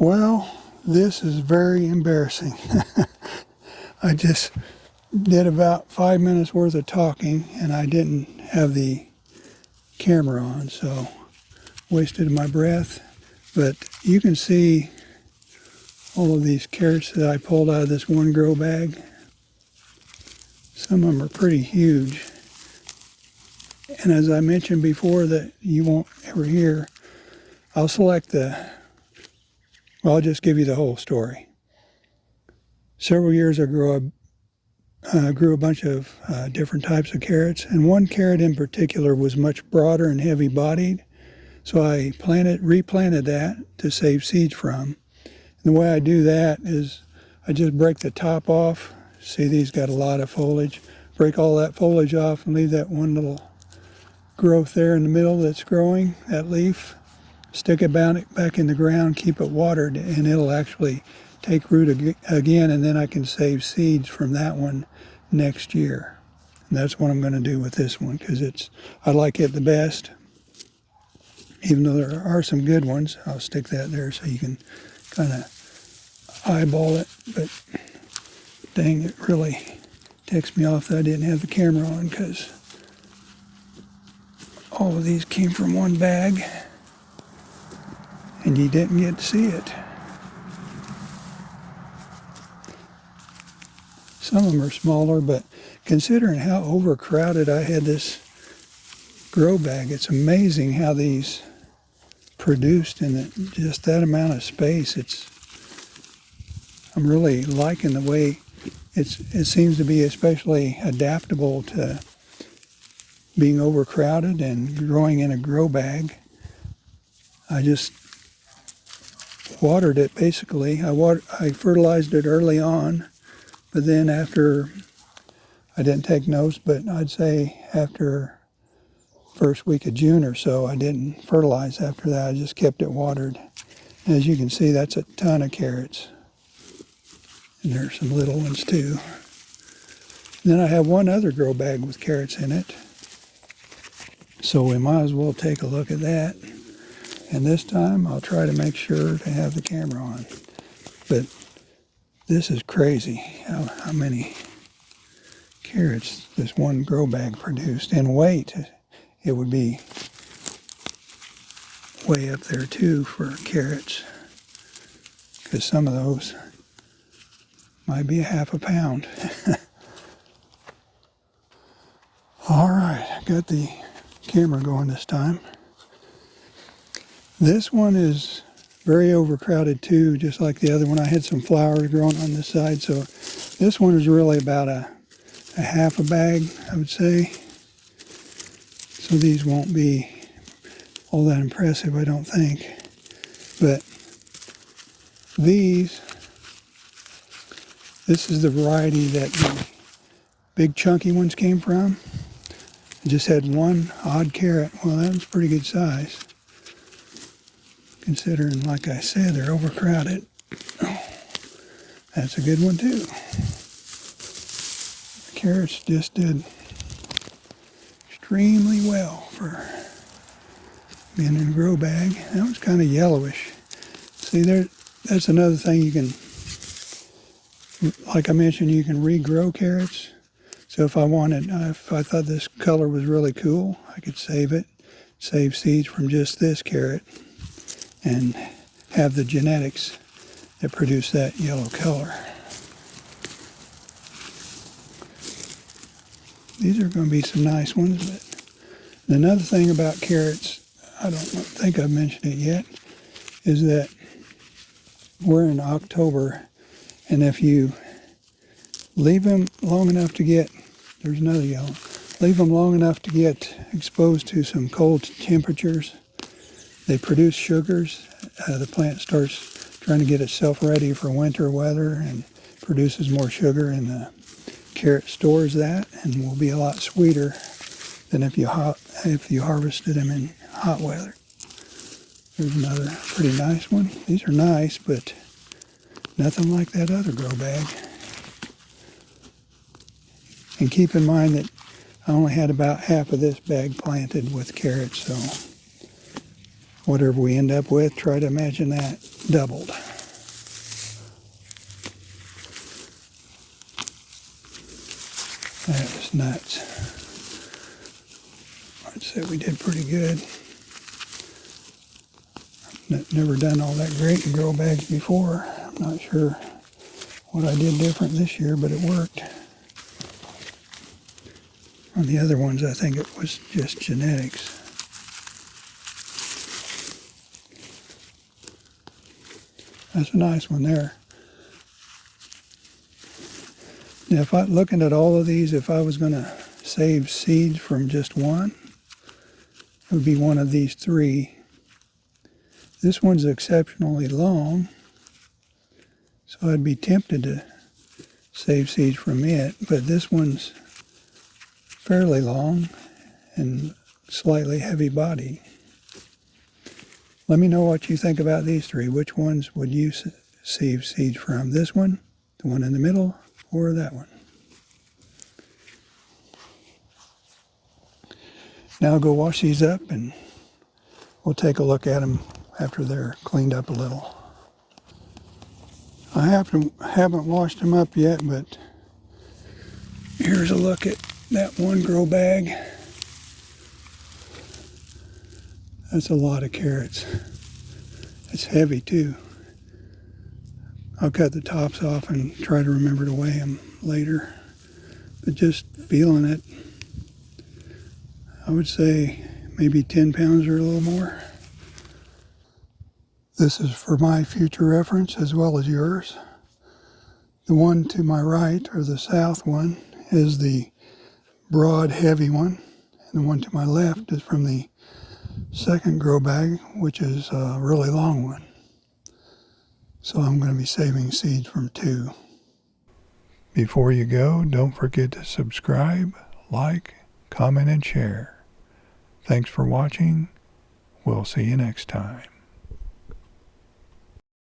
Well, this is very embarrassing. I just did about 5 minutes worth of talking and I didn't have the camera on, so wasted my breath. But you can see all of these carrots that I pulled out of this one grow bag. Some of them are pretty huge. And as I mentioned before that you won't ever hear, I'll select I'll just give you the whole story. Several years ago, I grew a bunch of different types of carrots, and one carrot in particular was much broader and heavy-bodied, so I replanted that to save seeds from. And the way I do that is I just break the top off. See, these got a lot of foliage. Break all that foliage off and leave that one little growth there in the middle that's growing, that leaf. Stick it back in the ground, keep it watered, and it'll actually take root again, and then I can save seeds from that one next year. And that's what I'm going to do with this one, because I like it the best. Even though there are some good ones, I'll stick that there so you can kind of eyeball it. But dang, it really ticks me off that I didn't have the camera on, because all of these came from one bag and you didn't get to see it. Some of them are smaller, but considering how overcrowded I had this grow bag, it's amazing how these produced in just that amount of space. I'm really liking the way it seems to be especially adaptable to being overcrowded and growing in a grow bag. I just watered it basically. I fertilized it early on, but then after, I didn't take notes, but I'd say after first week of June or so, I didn't fertilize after that. I just kept it watered. And as you can see, that's a ton of carrots. And there's some little ones too. And then I have one other grow bag with carrots in it. So we might as well take a look at that. And this time I'll try to make sure to have the camera on. But this is crazy how many carrots this one grow bag produced. In weight, it would be way up there too for carrots, because some of those might be a half a pound. All right, I got the camera going this time. This one is very overcrowded too, just like the other one. I had some flowers growing on this side, so this one is really about a half a bag, I would say. So these won't be all that impressive, I don't think. But this is the variety that the big chunky ones came from. I just had one odd carrot. Well, that was pretty good size, considering, like I said, they're overcrowded. Oh, that's a good one too. The carrots just did extremely well for being in a grow bag. That was kind of yellowish. See, that's another thing you can, like I mentioned, you can regrow carrots. So if I thought this color was really cool, I could save seeds from just this carrot, and have the genetics that produce that yellow color. These are going to be some nice ones. But another thing about carrots, I don't think I've mentioned it yet, is that we're in October, and if you leave them long enough to get, there's another yellow, leave them long enough to get exposed to some cold temperatures, they produce sugars. The plant starts trying to get itself ready for winter weather and produces more sugar, and the carrot stores that and will be a lot sweeter than if you harvested them in hot weather. There's another pretty nice one. These are nice, but nothing like that other grow bag. And keep in mind that I only had about half of this bag planted with carrots, so whatever we end up with, try to imagine that doubled. That was nuts. I'd say we did pretty good. Never done all that great in grow bags before. I'm not sure what I did different this year, but it worked. On the other ones, I think it was just genetics. That's a nice one there. Now, if I looking at all of these, if I was going to save seeds from just one, it would be one of these three. This one's exceptionally long, so I'd be tempted to save seeds from it, but this one's fairly long and slightly heavy bodied. Let me know what you think about these three. Which ones would you save seeds from? This one, the one in the middle, or that one? Now I'll go wash these up and we'll take a look at them after they're cleaned up a little. I haven't washed them up yet, but here's a look at that one grow bag. That's a lot of carrots. It's heavy too. I'll cut the tops off and try to remember to weigh them later. But just feeling it, I would say maybe 10 pounds or a little more. This is for my future reference as well as yours. The one to my right, or the south one, is the broad, heavy one. And the one to my left is from the second grow bag, which is a really long one. So I'm going to be saving seeds from two. Before you go, don't forget to subscribe, like, comment, and share. Thanks for watching. We'll see you next time.